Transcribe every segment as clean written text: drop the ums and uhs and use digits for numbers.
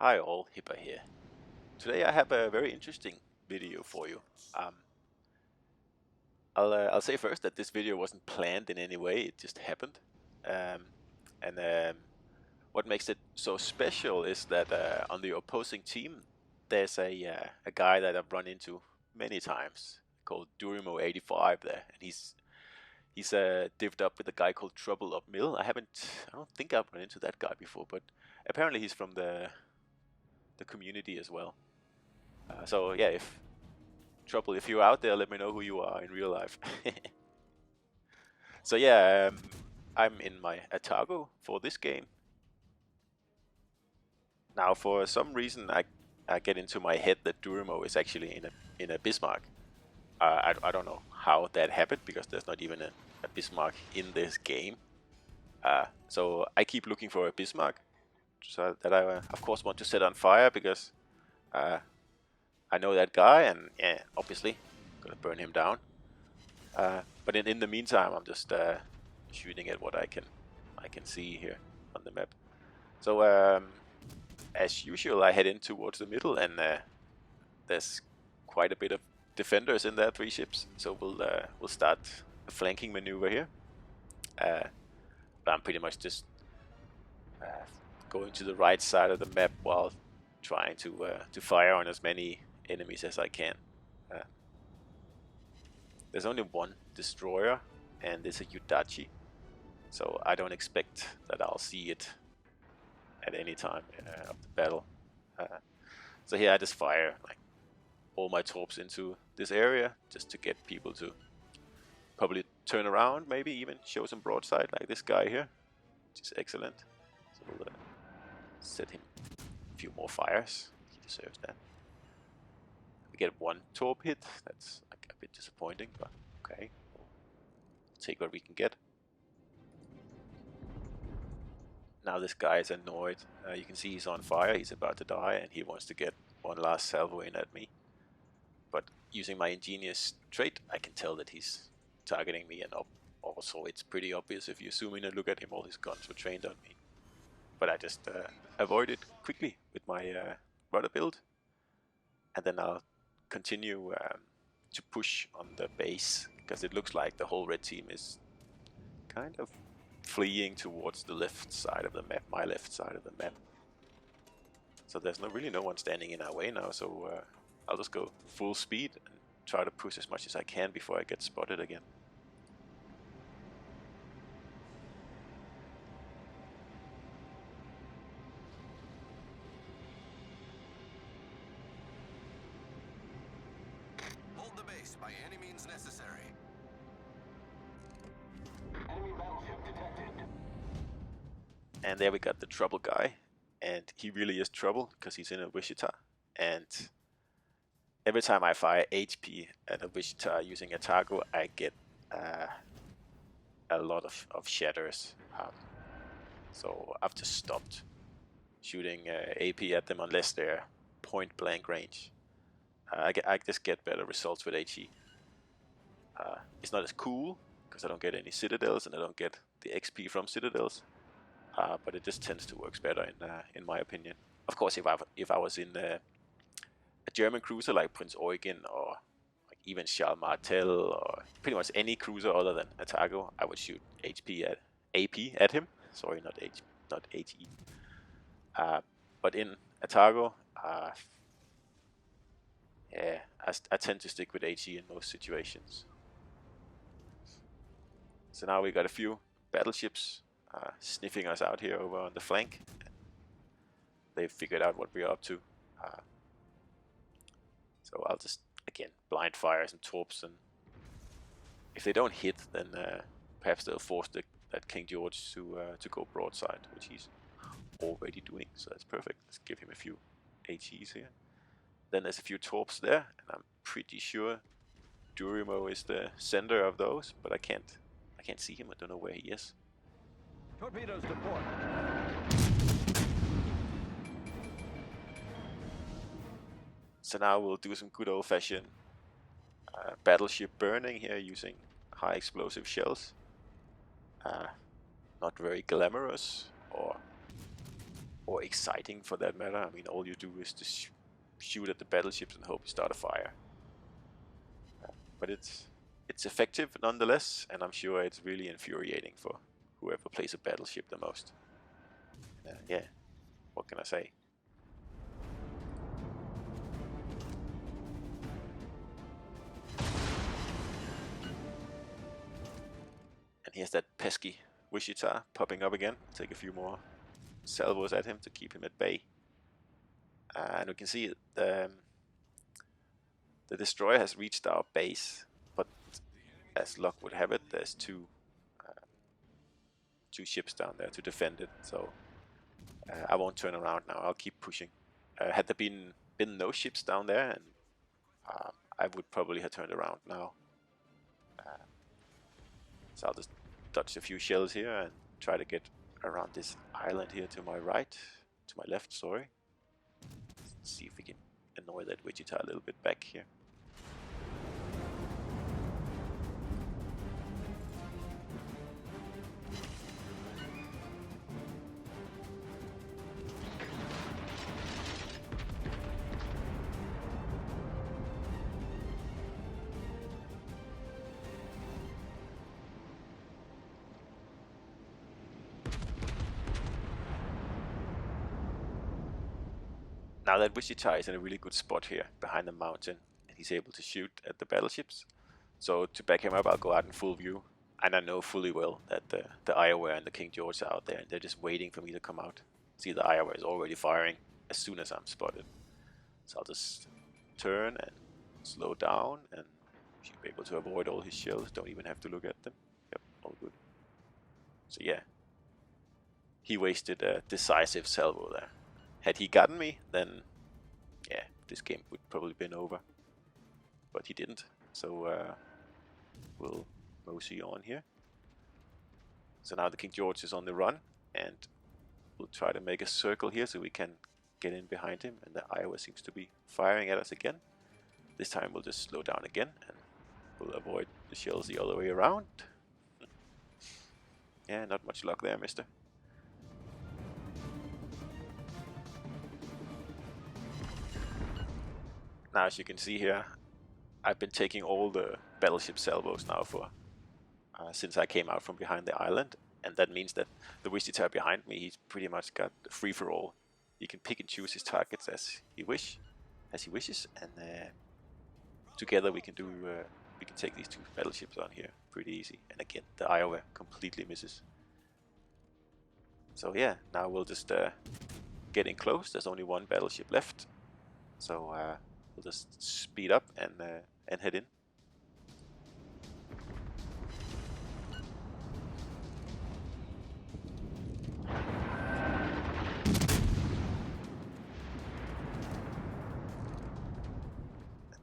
Hi all, HIPPER here. Today I have a very interesting video for you. I'll say first that this video wasn't planned in any way, it just happened. And what makes it so special is that on the opposing team there's a guy that I've run into many times called DURIMO85 there, and he's divvied up with a guy called Trouble Up Mill. I don't think I've run into that guy before, but apparently he's from the community as well. So yeah, if you're out there, let me know who you are in real life. So yeah, I'm in my Atago for this game. Now, for some reason, I get into my head that Durimo is actually in a Bismarck. I don't know how that happened because there's not even a Bismarck in this game. So I keep looking for a Bismarck, so that I of course want to set on fire because I know that guy, and yeah, obviously gonna burn him down. But in the meantime, I'm just shooting at what I can see here on the map. So as usual, I head in towards the middle, and there's quite a bit of defenders in there, 3 ships. So we'll start a flanking maneuver here. But I'm pretty much just going to the right side of the map while trying to fire on as many enemies as I can. There's only one destroyer, and it's a Yudachi, so I don't expect that I'll see it at any time of the battle. So here I just fire like all my torps into this area just to get people to probably turn around, maybe even show some broadside like this guy here, which is excellent. So we'll set him a few more fires. He deserves that. We get 1 torp hit. That's like a bit disappointing, but okay. We'll take what we can get. Now this guy is annoyed. You can see he's on fire. He's about to die, and he wants to get one last salvo in at me. But using my ingenious trait, I can tell that he's targeting me, and also it's pretty obvious if you zoom in and look at him. All his guns were trained on me. But I just avoid it quickly with my rudder build, and then I'll continue to push on the base, because it looks like the whole red team is kind of fleeing towards the left side of the map, my left side of the map. So there's really no one standing in our way now, so I'll just go full speed and try to push as much as I can before I get spotted again. Hold the base by any means necessary. Enemy battleship detected. And there we got the trouble guy, and he really is trouble because he's in a Wichita, and every time I fire HP at a Wichita using Atago, I get a lot of shatters. So I've just stopped shooting AP at them unless they're point blank range. I just get better results with HE. It's not as cool because I don't get any citadels and I don't get the XP from citadels, but it just tends to work better in my opinion. Of course, if I was in a German cruiser like Prince Eugen, or like even Charles Martel, or pretty much any cruiser other than Atago, I would shoot AP at him. Sorry, not HE. But in Atago, yeah, I tend to stick with HE in most situations. So now we got a few battleships sniffing us out here over on the flank. They've figured out what we're up to. So I'll just, again, blind fire some torps, and if they don't hit, then perhaps they'll force that King George to go broadside, which he's already doing, so that's perfect. Let's give him a few HEs here. Then there's a few torps there, and I'm pretty sure Durimo is the sender of those, but I can't see him. I don't know where he is. Torpedoes to port. So now we'll do some good old-fashioned battleship burning here using high explosive shells. Not very glamorous or or exciting for that matter. I mean, all you do is to shoot at the battleships and hope you start a fire. But it's effective nonetheless, and I'm sure it's really infuriating for whoever plays a battleship the most. Yeah, what can I say? And here's that pesky Wichita popping up again. Take a few more salvos at him to keep him at bay. And we can see the destroyer has reached our base, but as luck would have it, there's two ships down there to defend it. So I won't turn around now. I'll keep pushing. Had there been no ships down there, and I would probably have turned around now. So I'll just dodge a few shells here and try to get around this island here to my right, to my left, sorry. Let's see if we can annoy that Wichita a little bit back here. Now that Wichita is in a really good spot here, behind the mountain, and he's able to shoot at the battleships. So to back him up, I'll go out in full view, and I know fully well that the Iowa and the King George are out there, and they're just waiting for me to come out. See, the Iowa is already firing as soon as I'm spotted. So I'll just turn and slow down, and should be able to avoid all his shells. Don't even have to look at them. Yep, all good. So yeah, he wasted a decisive salvo there. Had he gotten me, then yeah, this game would probably been over. But he didn't, so we'll mosey on here. So now the King George is on the run, and we'll try to make a circle here so we can get in behind him. And the Iowa seems to be firing at us again. This time we'll just slow down again, and we'll avoid the shells the other way around. Yeah, not much luck there, mister. Now, as you can see here, I've been taking all the battleship salvos now for since I came out from behind the island, and that means that the Wichita behind me, he's pretty much got the free-for-all. He can pick and choose his targets as he wishes, and together we can take these two battleships on here pretty easy. And again, the Iowa completely misses. So yeah, now we'll just get in close. There's only one battleship left, so we'll just speed up and head in.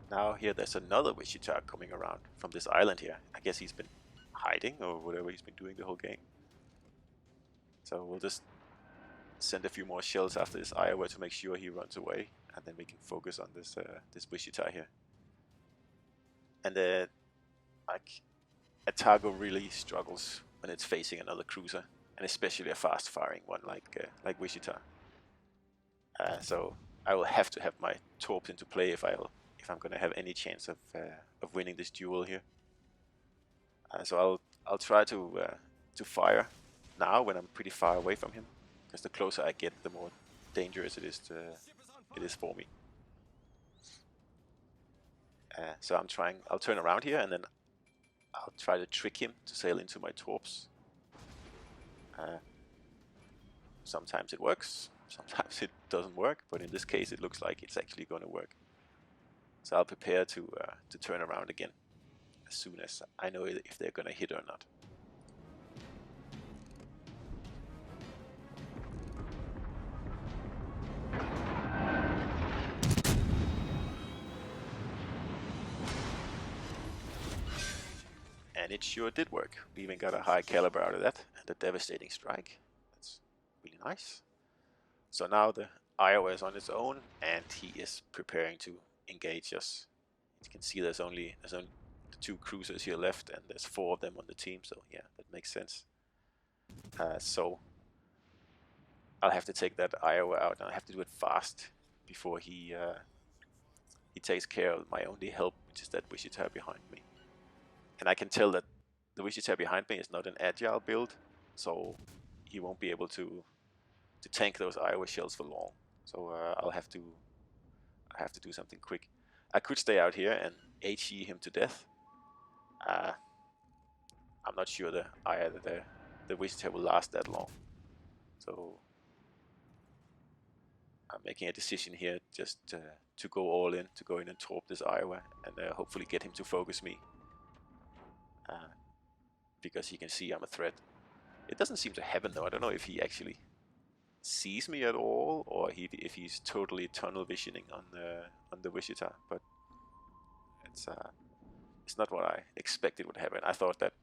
Now here there's another Wichita coming around from this island here. I guess he's been hiding or whatever he's been doing the whole game. So we'll just send a few more shells after this Iowa to make sure he runs away, and then we can focus on this this Wichita here. And like Atago really struggles when it's facing another cruiser, and especially a fast-firing one like Wichita. So I will have to have my torps into play if I'm going to have any chance of winning this duel here. So I'll try to fire now when I'm pretty far away from him, because the closer I get, the more dangerous it is for me. So I'll turn around here, and then I'll try to trick him to sail into my torps. Sometimes it works, sometimes it doesn't work, but in this case it looks like it's actually going to work. So I'll prepare to turn around again as soon as I know if they're going to hit or not. And it sure did work. We even got a high caliber out of that, and a devastating strike. That's really nice. So now the Iowa is on its own, and he is preparing to engage us. You can see there's only the two cruisers here left, and there's 4 of them on the team, so yeah, that makes sense. So I'll have to take that Iowa out, and I have to do it fast before he takes care of my only help, which is that Wichita behind me. And I can tell that the Wichita behind me is not an agile build, so he won't be able to tank those Iowa shells for long. So I have to do something quick. I could stay out here and HE him to death. I'm not sure the Wichita will last that long. So I'm making a decision here just to go all in, to go in and torp this Iowa, and hopefully get him to focus me. Because he can see I'm a threat. It doesn't seem to happen though. I don't know if he actually sees me at all, or if he's totally tunnel visioning on the Wichita. But it's not what I expected would happen. I thought that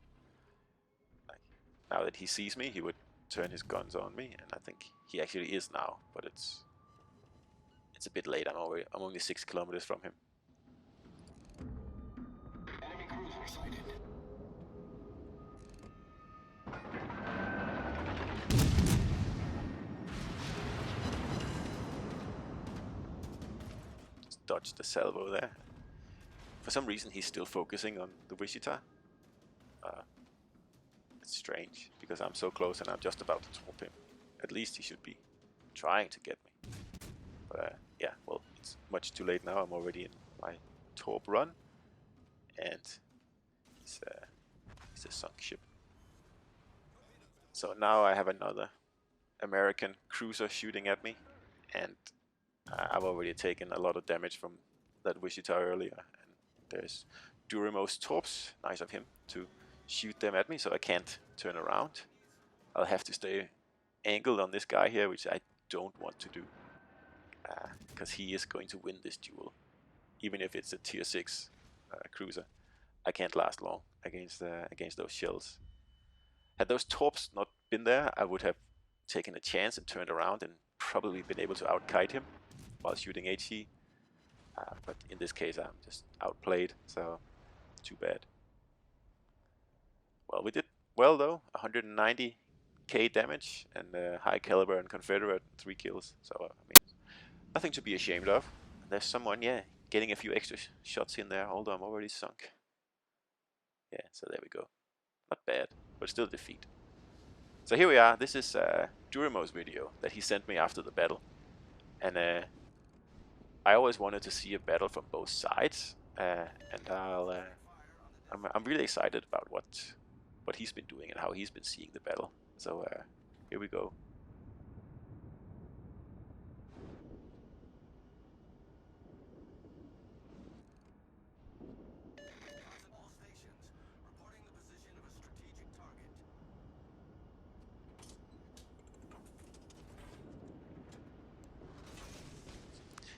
now that he sees me, he would turn his guns on me, and I think he actually is now. But it's a bit late. I'm only 6 kilometers from him. Enemy cruiser sighted. Just dodge the salvo there. For some reason, he's still focusing on the Wichita. It's strange, because I'm so close and I'm just about to torp him. At least he should be trying to get me. But yeah, well, it's much too late now. I'm already in my torp run, and he's a sunk ship. So now I have another American cruiser shooting at me, and I've already taken a lot of damage from that Wichita earlier. And there's DURIMO's torps. Nice of him to shoot them at me, so I can't turn around. I'll have to stay angled on this guy here, which I don't want to do, because he is going to win this duel. Even if it's a tier 6 cruiser, I can't last long against those shells. Had those torps not been there, I would have taken a chance and turned around and probably been able to outkite him while shooting HE. But in this case, I'm just outplayed, so too bad. Well, we did well though, 190k damage and high caliber and Confederate 3 kills. So I mean, nothing to be ashamed of. There's someone, yeah, getting a few extra shots in there. Hold on, I'm already sunk. Yeah, so there we go. Not bad, but still defeat. So here we are. This is DURIMO's video that he sent me after the battle, and I always wanted to see a battle from both sides, and I'm really excited about what he's been doing and how he's been seeing the battle. So here we go. All stations, reporting the position of a strategic target.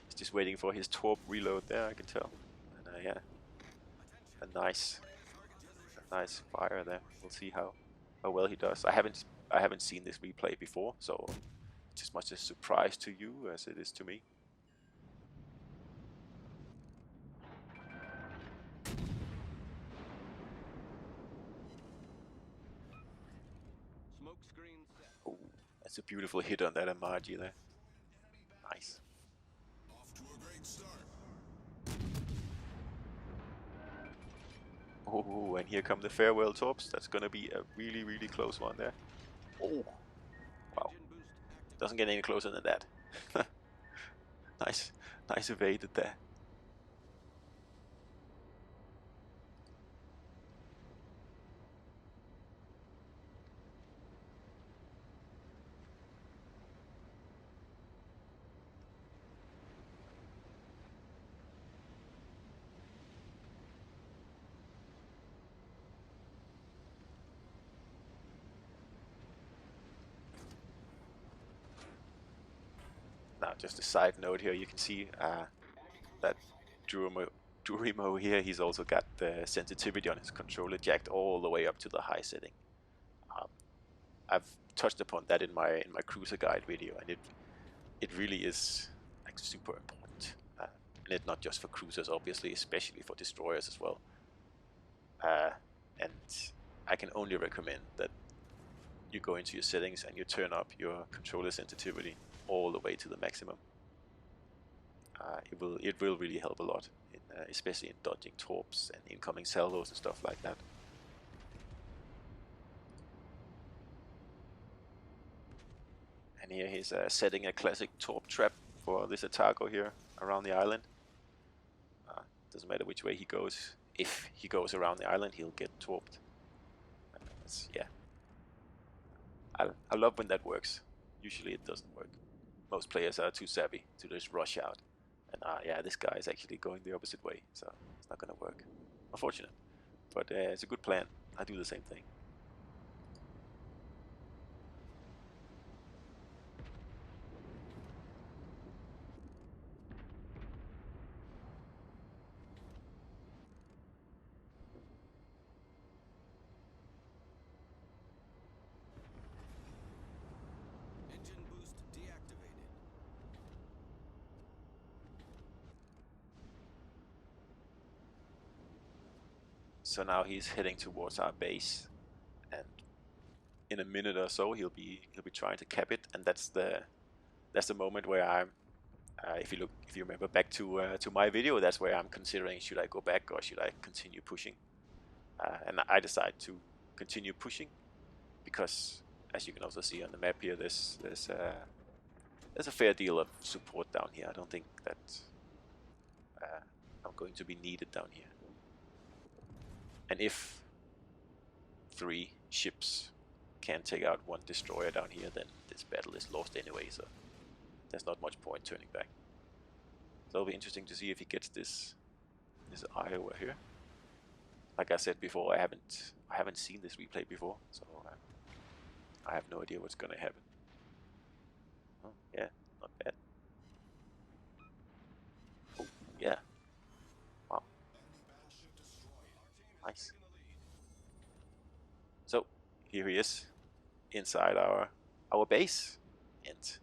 He's just waiting for his torp reload there, I can tell. And yeah, a nice fire there. We'll see how well he does. I haven't seen this replay before, so it's as much a surprise to you as it is to me. Smoke screen set. Oh, that's a beautiful hit on that Amaji there. Nice. Off to a great start. Oh, and here come the farewell torps. That's gonna be a really, really close one there. Oh, wow. Engine boost active. Doesn't get any closer than that. Nice evaded there. Now, just a side note here, you can see that Durimo here, he's also got the sensitivity on his controller jacked all the way up to the high setting. I've touched upon that in my cruiser guide video, and it really is like super important, and it's not just for cruisers, obviously, especially for destroyers as well. And I can only recommend that you go into your settings and you turn up your controller sensitivity all the way to the maximum. It will really help a lot, especially in dodging torps and incoming salvos and stuff like that. And here he's setting a classic torp trap for this Atago here around the island. Doesn't matter which way he goes. If he goes around the island, he'll get torped. Yeah. I love when that works. Usually it doesn't work. Most players are too savvy to just rush out. And yeah, this guy is actually going the opposite way, so it's not gonna work. Unfortunate. But it's a good plan. I do the same thing. Engine boost deactivated. So now he's heading towards our base, and in a minute or so he'll be trying to cap it, and that's the moment where I'm if you remember back to my video, that's where I'm considering, should I go back or should I continue pushing? And I decide to continue pushing because, as you can also see on the map here, there's a fair deal of support down here. I don't think that I'm going to be needed down here. And if 3 ships can take out 1 destroyer down here, then this battle is lost anyway, so there's not much point turning back. So it'll be interesting to see if he gets this Iowa here. Like I said before, I haven't seen this replay before, so I have no idea what's gonna happen. Oh yeah, not bad. Oh yeah. Wow. Nice. So here he is inside our base, and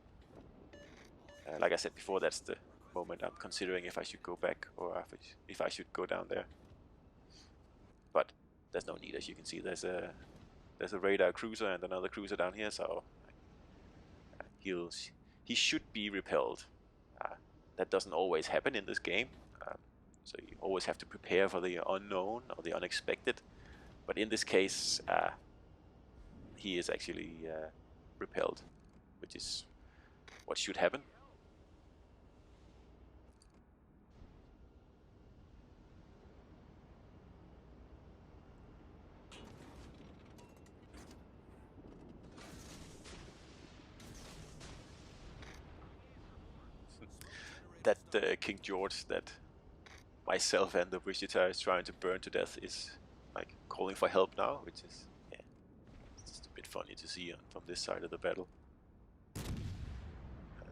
like I said before, that's the moment I'm considering if I should go back or if I should go down there. But there's no need, as you can see. There's a radar cruiser and another cruiser down here, so he should be repelled. That doesn't always happen in this game, so you always have to prepare for the unknown or the unexpected. But in this case, he is actually repelled, which is what should happen. That King George that myself and the Wichita is trying to burn to death is like calling for help now, which is, yeah, it's just a bit funny to see from this side of the battle.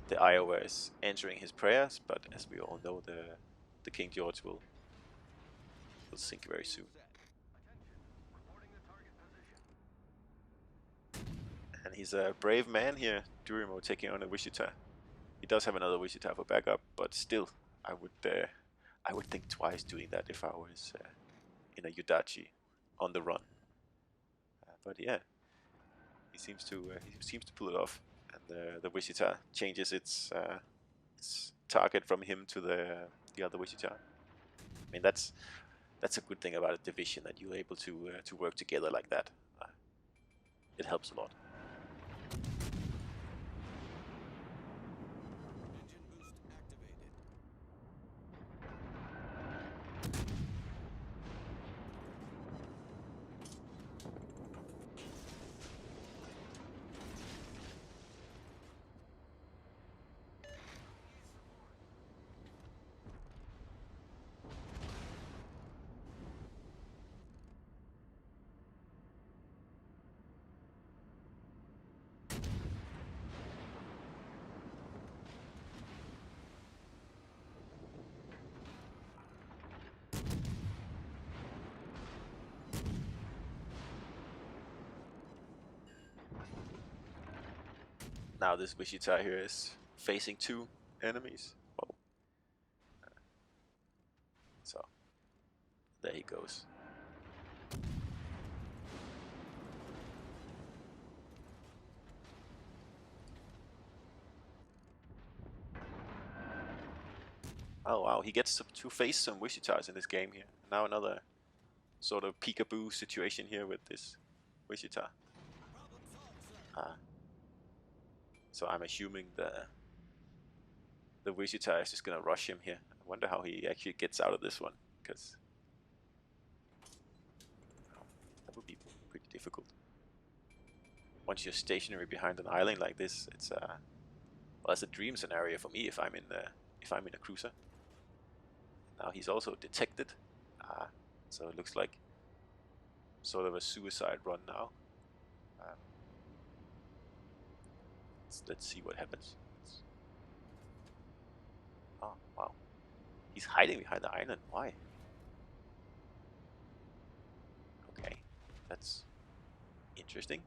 The Iowa is answering his prayers, but as we all know, the King George will sink very soon. And he's a brave man here, Durimo, taking on a Wichita. He does have another Wichita for backup, but still, I would think twice doing that if I was in a Yudachi on the run. But yeah, he seems to pull it off, and the Wichita changes its target from him to the other Wichita. I mean, that's a good thing about a division, that you're able to work together like that. It helps a lot. Now this Wichita here is facing 2 enemies. Oh. So there he goes. Oh wow, he gets to face some Wishitas in this game here. Now another sort of peekaboo situation here with this Wishita. So I'm assuming the Wichita is just gonna rush him here. I wonder how he actually gets out of this one, because that would be pretty difficult. Once you're stationary behind an island like this, it's well, it's a dream scenario for me if I'm in a cruiser. Now he's also detected, so it looks like sort of a suicide run now. Let's see what happens. Oh wow, he's hiding behind the island. Why? Okay, that's interesting,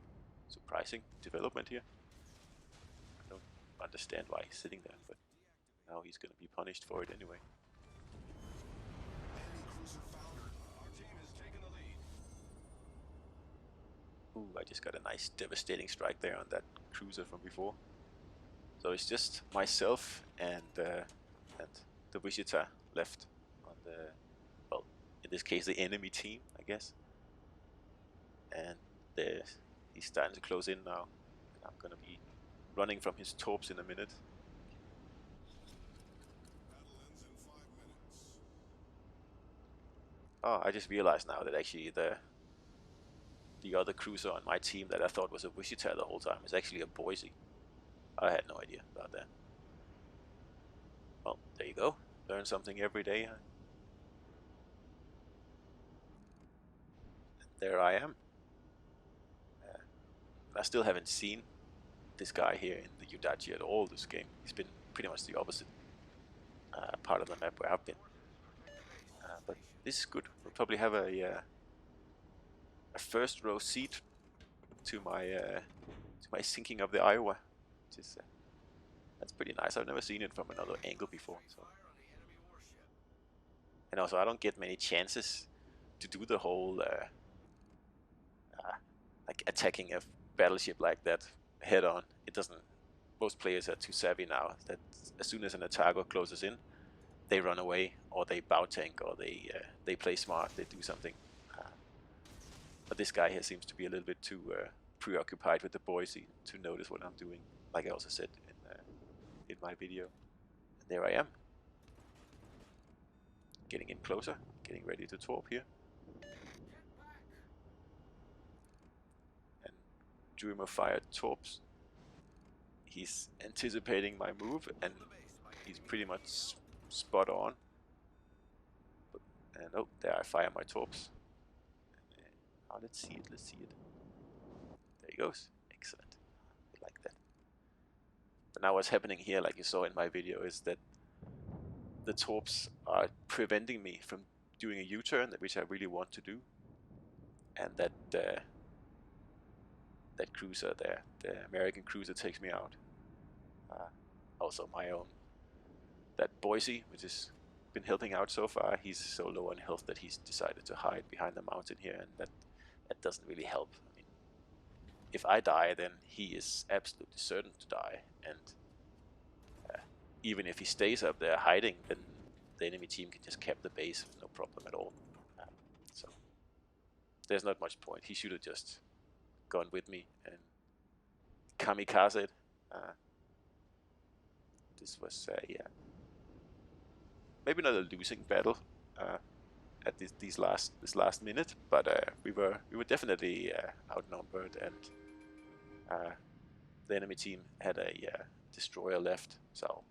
surprising development here. I don't understand why he's sitting there, but now he's gonna be punished for it anyway. Enemy cruiser foundered. Our team has taken the lead. Ooh, I just got a nice devastating strike there on that cruiser from before. So it's just myself and the Wichita left on the, well, in this case the enemy team, I guess. And he's starting to close in now. And I'm gonna be running from his torps in a minute. Battle ends in 5 minutes. Oh, I just realized now that actually the other cruiser on my team that I thought was a Wichita the whole time is actually a Boise. I had no idea about that. Well, there you go. Learn something every day. There I am. I still haven't seen this guy here in the Udachi at all this game. He's been pretty much the opposite part of the map where I've been. But this is good. We'll probably have a first row seat to my sinking of the Iowa, which is that's pretty nice. I've never seen it from another angle before. So. And also, I don't get many chances to do the whole like attacking a battleship like that head on. It doesn't. Most players are too savvy now that as soon as an Atago closes in, they run away or they bow tank or they play smart. They do something. But this guy here seems to be a little bit too preoccupied with the Boise to notice what I'm doing. Like I also said in my video. And there I am, getting in closer, getting ready to torp here. And DURIMO85 torps. He's anticipating my move, and he's pretty much spot on. And oh, there I fire my torps. Oh, let's see it. There he goes. Excellent. I like that. But now what's happening here, like you saw in my video, is that the torps are preventing me from doing a U-turn, which I really want to do. And that that cruiser there, the American cruiser, takes me out. Also my own, that Boise, which has been helping out so far, he's so low on health that he's decided to hide behind the mountain here, and that doesn't really help. I mean, if I die, then he is absolutely certain to die, and even if he stays up there hiding, then the enemy team can just cap the base, no problem at all. So there's not much point. He should have just gone with me and kamikaze it. This was yeah, maybe not a losing battle at this last minute, but we were definitely outnumbered, and the enemy team had a destroyer left. So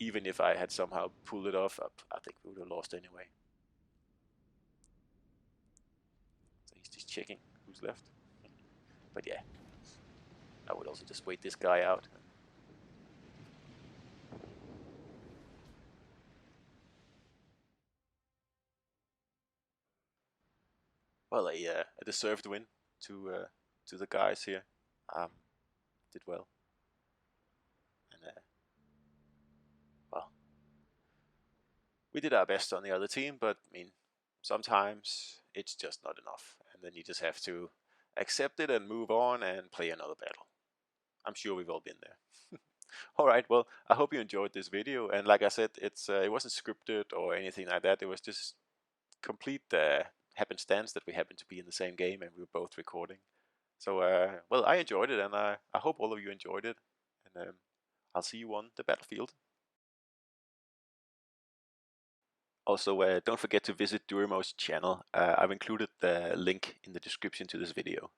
even if I had somehow pulled it off, I think we would have lost anyway. So he's just checking who's left. But yeah, I would also just wait this guy out. Well, a deserved win to the guys here. Did well, and well, we did our best on the other team, but I mean, sometimes it's just not enough, and then you just have to accept it and move on and play another battle. I'm sure we've all been there. Alright, well, I hope you enjoyed this video, and like I said, it wasn't scripted or anything like that. It was just complete happenstance that we happened to be in the same game and we were both recording. So, well, I enjoyed it, and I hope all of you enjoyed it, and I'll see you on the battlefield. Also, don't forget to visit Durimo's channel. I've included the link in the description to this video.